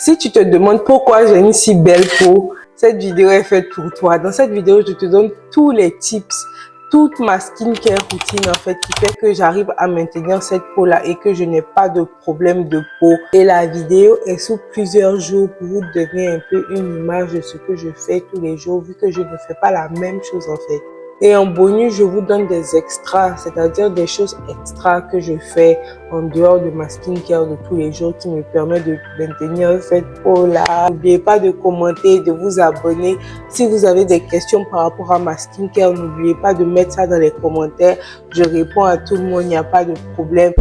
Si tu te demandes pourquoi j'ai une si belle peau, cette vidéo est faite pour toi. Dans cette vidéo, je te donne tous les tips, toute ma skincare routine en fait qui fait que j'arrive à maintenir cette peau là et que je n'ai pas de problème de peau. Et la vidéo est sous plusieurs jours pour vous donner un peu une image de ce que je fais tous les jours vu que je ne fais pas la même chose en fait. Et en bonus, je vous donne des extras, c'est-à-dire des choses extra que je fais en dehors de ma skincare de tous les jours qui me permet de maintenir cette peau-là. N'oubliez pas de commenter, de vous abonner. Si vous avez des questions par rapport à ma skincare, n'oubliez pas de mettre ça dans les commentaires. Je réponds à tout le monde, il n'y a pas de problème.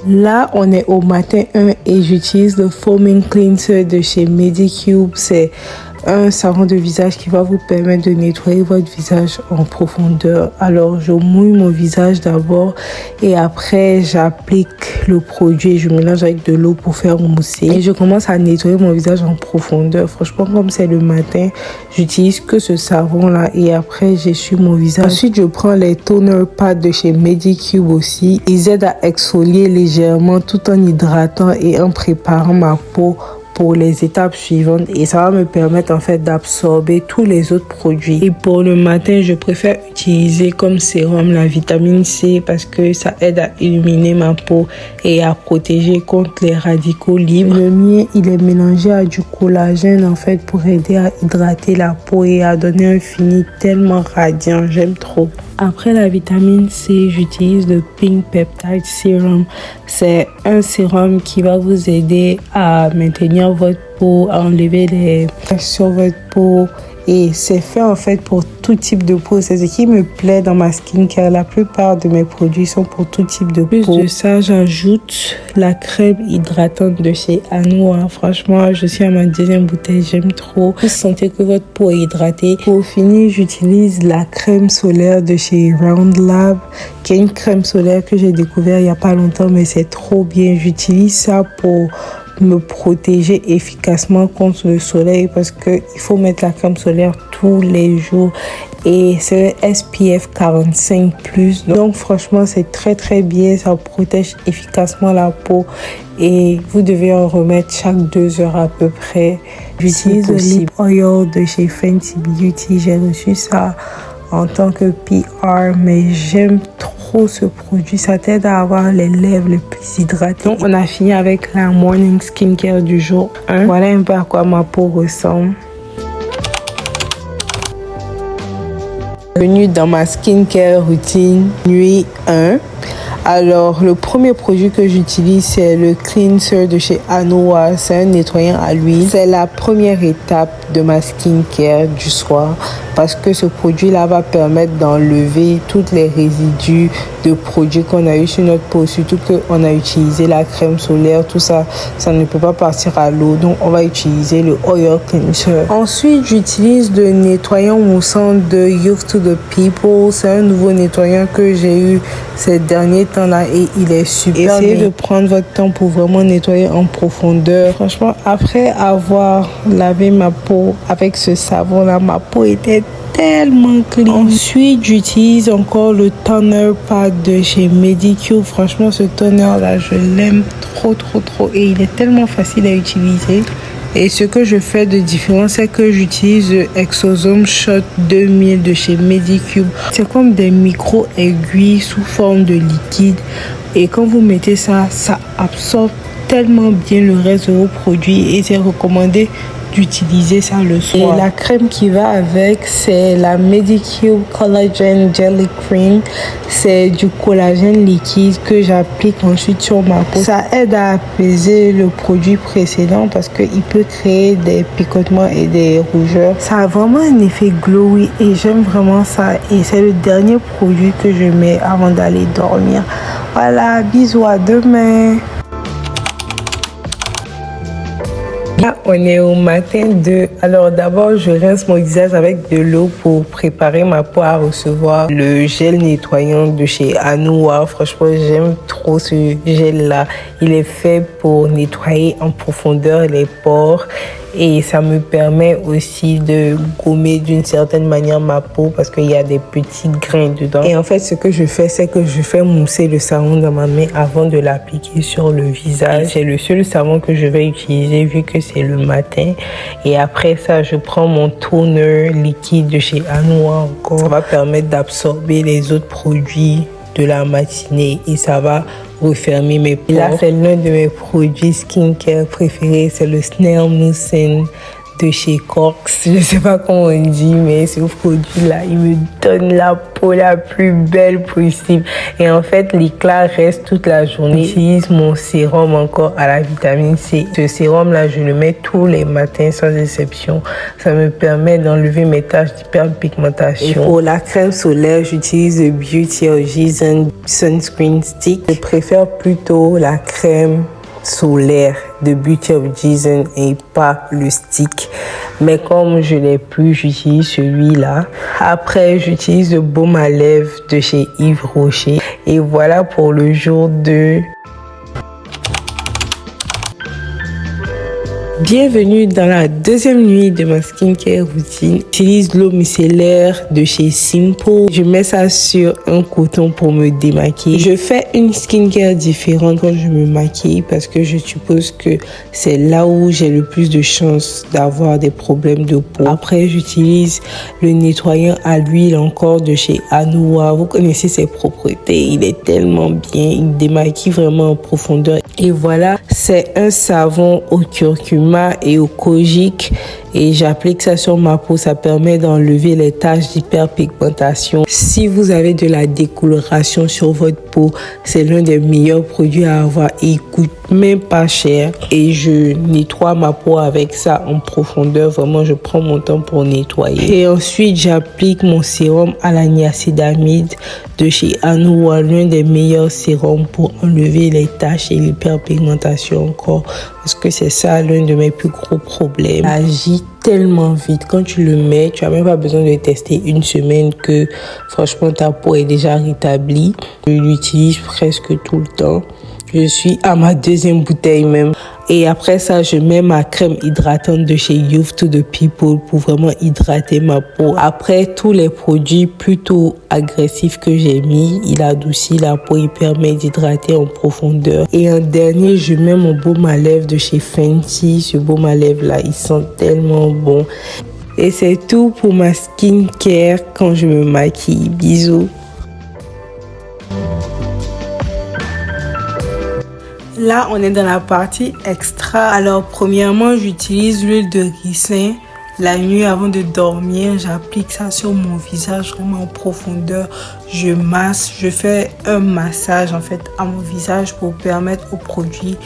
Là, on est au matin 1 et j'utilise le Foaming Cleanser de chez Medicube. C'est un savon de visage qui va vous permettre de nettoyer votre visage en profondeur. Alors, je mouille mon visage d'abord et après, j'applique le produit et je mélange avec de l'eau pour faire mousser. Et je commence à nettoyer mon visage en profondeur. Franchement, comme c'est le matin, j'utilise que ce savon-là et après, j'essuie mon visage. Ensuite, je prends les toner pads de chez Medicube aussi. Ils aident à exfolier légèrement tout en hydratant et en préparant ma peau pour les étapes suivantes et ça va me permettre en fait d'absorber tous les autres produits. Et pour le matin, je préfère utiliser comme sérum la vitamine C parce que ça aide à illuminer ma peau et à protéger contre les radicaux libres. Le mien, il est mélangé à du collagène en fait pour aider à hydrater la peau et à donner un fini tellement radiant. J'aime trop. Après la vitamine C, j'utilise le Pink Peptide Serum. C'est un sérum qui va vous aider à maintenir votre peau, à enlever les taches sur votre peau. Et c'est fait en fait pour tout type de peau. C'est ce qui me plaît dans ma skincare. La plupart de mes produits sont pour tout type de peau. Plus de ça, j'ajoute la crème hydratante de chez Anua. Franchement, je suis à ma deuxième bouteille. J'aime trop. Vous sentez que votre peau est hydratée. Pour finir, j'utilise la crème solaire de chez Round Lab, qui est une crème solaire que j'ai découvert il n'y a pas longtemps, mais c'est trop bien. J'utilise ça pour me protéger efficacement contre le soleil parce que il faut mettre la crème solaire tous les jours et c'est SPF 45+. Donc franchement, c'est très bien, ça protège efficacement la peau et vous devez en remettre chaque 2 heures à peu près. J'utilise le lip oil de chez Fenty Beauty. J'ai reçu ça en tant que PR, mais j'aime trop ce produit. Ça t'aide à avoir les lèvres les plus hydratées. Donc, on a fini avec la morning skincare du jour 1. Voilà un peu à quoi ma peau ressemble. Bienvenue dans ma skincare routine nuit 1. Alors, le premier produit que j'utilise, c'est le cleanser de chez Anua. C'est un nettoyant à l'huile. C'est la première étape de ma skincare du soir parce que ce produit-là va permettre d'enlever tous les résidus de produits qu'on a eu sur notre peau. Surtout qu'on a utilisé la crème solaire, tout ça, ça ne peut pas partir à l'eau. Donc, on va utiliser le oil cleanser. Ensuite, j'utilise le nettoyant moussant de Youth to the People. C'est un nouveau nettoyant que j'ai eu ces derniers temps-là et il est super. Essayez de prendre votre temps pour vraiment nettoyer en profondeur. Franchement, après avoir lavé ma peau avec ce savon-là, ma peau était tellement clean. Ensuite, j'utilise encore le toner pad de chez Medicube. Franchement, ce toner-là, je l'aime trop et il est tellement facile à utiliser. Et ce que je fais de différent, c'est que j'utilise le Exosome Shot 2000 de chez Medicube. C'est comme des micro-aiguilles sous forme de liquide. Et quand vous mettez ça, ça absorbe tellement bien le reste de vos produits. Et c'est recommandé d'utiliser ça le soir. Et la crème qui va avec, c'est la Medicube Collagen Jelly Cream. C'est du collagène liquide que j'applique ensuite sur ma peau. Ça aide à apaiser le produit précédent parce qu'il peut créer des picotements et des rougeurs. Ça a vraiment un effet glowy et j'aime vraiment ça. Et c'est le dernier produit que je mets avant d'aller dormir. Voilà, bisous, à demain. Là, on est au matin 2. Alors d'abord, je rince mon visage avec de l'eau pour préparer ma peau à recevoir le gel nettoyant de chez Anua. Franchement, j'aime trop ce gel-là. Il est fait pour nettoyer en profondeur les pores et ça me permet aussi de gommer d'une certaine manière ma peau parce qu'il y a des petits grains dedans. Et en fait, ce que je fais, c'est que je fais mousser le savon dans ma main avant de l'appliquer sur le visage. C'est le seul savon que je vais utiliser vu que c'est le matin. Et après ça, je prends mon toner liquide de chez Anua encore. Ça va permettre d'absorber les autres produits de la matinée et ça va refermer mes pores. Là, c'est l'un de mes produits skincare préférés, c'est le Snail Mucin de chez Cox. Je sais pas comment on dit, mais ce produit-là, il me donne la peau la plus belle possible. Et en fait, l'éclat reste toute la journée. J'utilise mon sérum encore à la vitamine C. Ce sérum-là, je le mets tous les matins sans exception. Ça me permet d'enlever mes taches d'hyperpigmentation. Et pour la crème solaire, j'utilise le Beauty Origins Sunscreen Stick. Je préfère plutôt la crème solaire de Beauty Origins et pas le stick, mais comme je l'ai plus, j'utilise celui-là. Après, j'utilise le baume à lèvres de chez Yves Rocher et voilà pour le jour 2. Bienvenue dans la deuxième nuit de ma skincare routine. J'utilise l'eau micellaire de chez Simple. Je mets ça sur un coton pour me démaquiller. Je fais une skincare différente quand je me maquille parce que je suppose que c'est là où j'ai le plus de chances d'avoir des problèmes de peau. Après, j'utilise le nettoyant à l'huile encore de chez Anua. Vous connaissez ses propriétés. Il est tellement bien. Il démaquille vraiment en profondeur. Et voilà, c'est un savon au curcuma et au kojic et j'applique ça sur ma peau. Ça permet d'enlever les taches d'hyperpigmentation. Si vous avez de la décoloration sur votre peau, c'est l'un des meilleurs produits à avoir et il coûte même pas cher. Et je nettoie ma peau avec ça en profondeur. Vraiment, je prends mon temps pour nettoyer. Et ensuite, j'applique mon sérum à la niacinamide de chez Anua, l'un des meilleurs sérums pour enlever les taches et l'hyperpigmentation encore. Parce que c'est ça l'un de mes plus gros problèmes. Ça agit tellement vite. Quand tu le mets, tu n'as même pas besoin de tester une semaine que franchement ta peau est déjà rétablie. Je l'utilise presque tout le temps. Je suis à ma deuxième bouteille même. Et après ça, je mets ma crème hydratante de chez Youth to the People pour vraiment hydrater ma peau. Après, tous les produits plutôt agressifs que j'ai mis, il adoucit la peau, il permet d'hydrater en profondeur. Et en dernier, je mets mon baume à lèvres de chez Fenty. Ce baume à lèvres là, il sent tellement bon. Et c'est tout pour ma skincare quand je me maquille. Bisous. Là, on est dans la partie extra. Alors, premièrement, j'utilise l'huile de ricin. La nuit, avant de dormir, j'applique ça sur mon visage vraiment en profondeur. Je masse, je fais un massage en fait à mon visage pour permettre au produit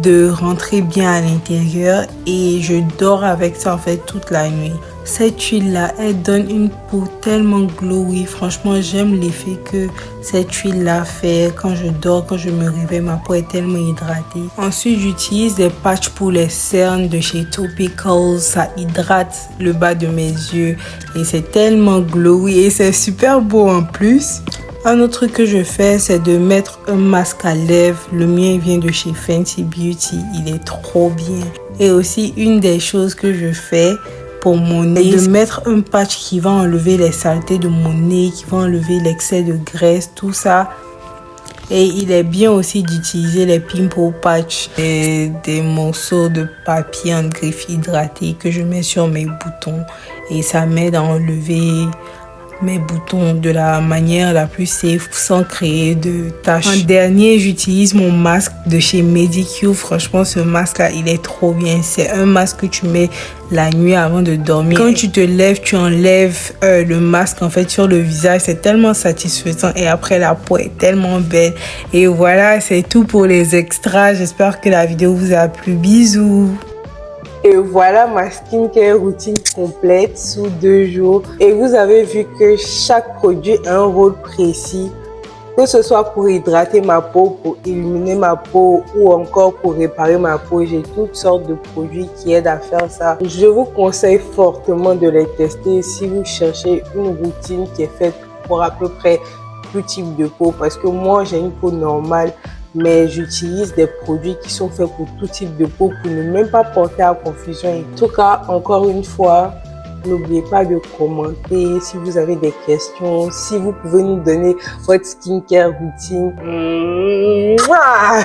de rentrer bien à l'intérieur et je dors avec ça en fait toute la nuit. Cette huile là, elle donne une peau tellement glowy. Franchement, j'aime l'effet que cette huile là fait quand je dors, quand je me réveille, ma peau est tellement hydratée. Ensuite, j'utilise des patchs pour les cernes de chez Topicals. Ça hydrate le bas de mes yeux et c'est tellement glowy et c'est super beau en plus. Un autre truc que je fais, c'est de mettre un masque à lèvres. Le mien vient de chez Fenty Beauty. Il est trop bien. Et aussi, une des choses que je fais pour mon nez, de mettre un patch qui va enlever les saletés de mon nez, qui va enlever l'excès de graisse, tout ça. Et il est bien aussi d'utiliser les pimple patch et des morceaux de papier en griffe hydratée que je mets sur mes boutons. Et ça m'aide à enlever mes boutons de la manière la plus safe sans créer de taches. En dernier, j'utilise mon masque de chez Medicube. Franchement, ce masque-là, il est trop bien. C'est un masque que tu mets la nuit avant de dormir. Quand tu te lèves, tu enlèves le masque en fait sur le visage. C'est tellement satisfaisant et après, la peau est tellement belle. Et voilà, c'est tout pour les extras. J'espère que la vidéo vous a plu. Bisous! Et voilà ma skincare routine complète sous 2 jours. Et vous avez vu que chaque produit a un rôle précis. Que ce soit pour hydrater ma peau, pour illuminer ma peau ou encore pour réparer ma peau. J'ai toutes sortes de produits qui aident à faire ça. Je vous conseille fortement de les tester si vous cherchez une routine qui est faite pour à peu près tout type de peau. Parce que moi, j'ai une peau normale. mais j'utilise des produits qui sont faits pour tout type de peau pour ne même pas porter à confusion. En tout cas, encore une fois, n'oubliez pas de commenter si vous avez des questions, si vous pouvez nous donner votre skincare routine. Mouah